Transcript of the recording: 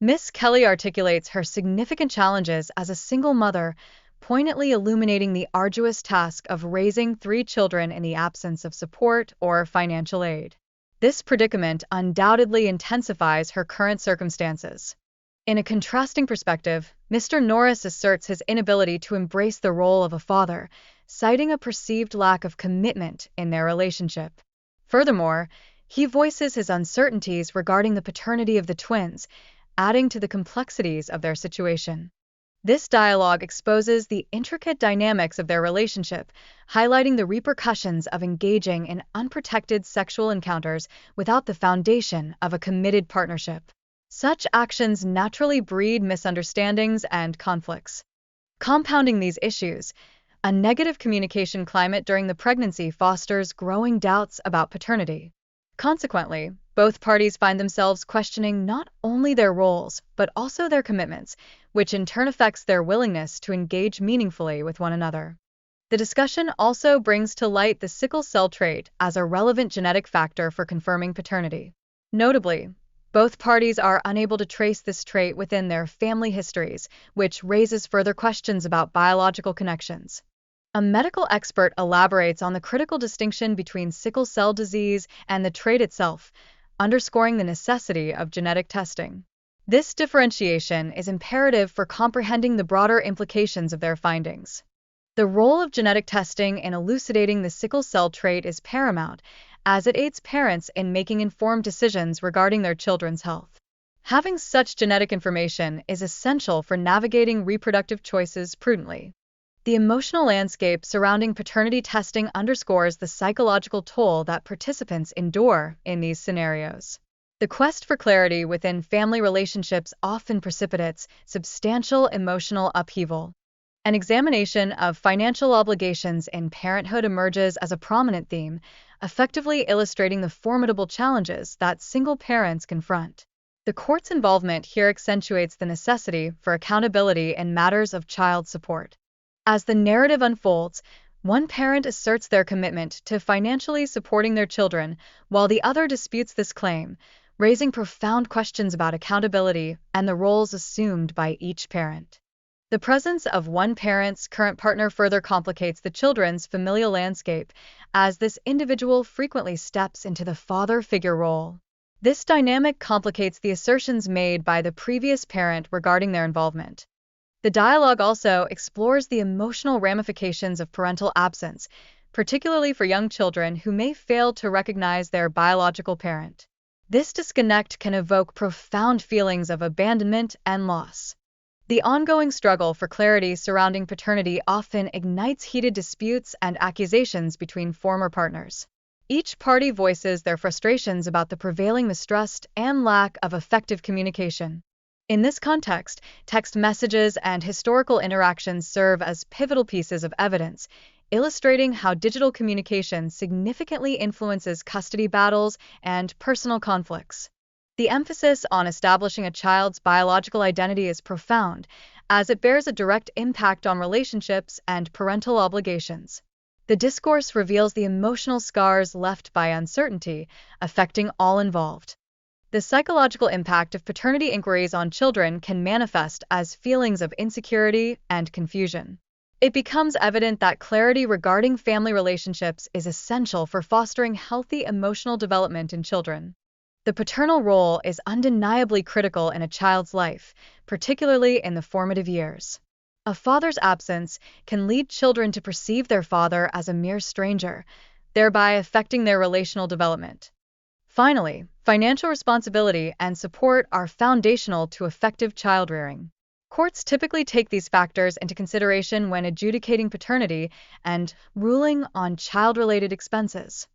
Miss Kelly articulates her significant challenges as a single mother, poignantly illuminating the arduous task of raising three children in the absence of support or financial aid. This predicament undoubtedly intensifies her current circumstances. In a contrasting perspective, Mr. Norris asserts his inability to embrace the role of a father, citing a perceived lack of commitment in their relationship. Furthermore, he voices his uncertainties regarding the paternity of the twins, adding to the complexities of their situation. This dialogue exposes the intricate dynamics of their relationship, highlighting the repercussions of engaging in unprotected sexual encounters without the foundation of a committed partnership. Such actions naturally breed misunderstandings and conflicts. Compounding these issues, a negative communication climate during the pregnancy fosters growing doubts about paternity. Consequently, both parties find themselves questioning not only their roles, but also their commitments, which in turn affects their willingness to engage meaningfully with one another. The discussion also brings to light the sickle cell trait as a relevant genetic factor for confirming paternity. Notably, both parties are unable to trace this trait within their family histories, which raises further questions about biological connections. A medical expert elaborates on the critical distinction between sickle cell disease and the trait itself, underscoring the necessity of genetic testing. This differentiation is imperative for comprehending the broader implications of their findings. The role of genetic testing in elucidating the sickle cell trait is paramount, as it aids parents in making informed decisions regarding their children's health. Having such genetic information is essential for navigating reproductive choices prudently. The emotional landscape surrounding paternity testing underscores the psychological toll that participants endure in these scenarios. The quest for clarity within family relationships often precipitates substantial emotional upheaval. An examination of financial obligations in parenthood emerges as a prominent theme, effectively illustrating the formidable challenges that single parents confront. The court's involvement here accentuates the necessity for accountability in matters of child support. As the narrative unfolds, one parent asserts their commitment to financially supporting their children, while the other disputes this claim, raising profound questions about accountability and the roles assumed by each parent. The presence of one parent's current partner further complicates the children's familial landscape, as this individual frequently steps into the father figure role. This dynamic complicates the assertions made by the previous parent regarding their involvement. The dialogue also explores the emotional ramifications of parental absence, particularly for young children who may fail to recognize their biological parent. This disconnect can evoke profound feelings of abandonment and loss. The ongoing struggle for clarity surrounding paternity often ignites heated disputes and accusations between former partners. Each party voices their frustrations about the prevailing mistrust and lack of effective communication. In this context, text messages and historical interactions serve as pivotal pieces of evidence, illustrating how digital communication significantly influences custody battles and personal conflicts. The emphasis on establishing a child's biological identity is profound, as it bears a direct impact on relationships and parental obligations. The discourse reveals the emotional scars left by uncertainty, affecting all involved. The psychological impact of paternity inquiries on children can manifest as feelings of insecurity and confusion. It becomes evident that clarity regarding family relationships is essential for fostering healthy emotional development in children. The paternal role is undeniably critical in a child's life, particularly in the formative years. A father's absence can lead children to perceive their father as a mere stranger, thereby affecting their relational development. Finally, financial responsibility and support are foundational to effective child-rearing. Courts typically take these factors into consideration when adjudicating paternity and ruling on child-related expenses.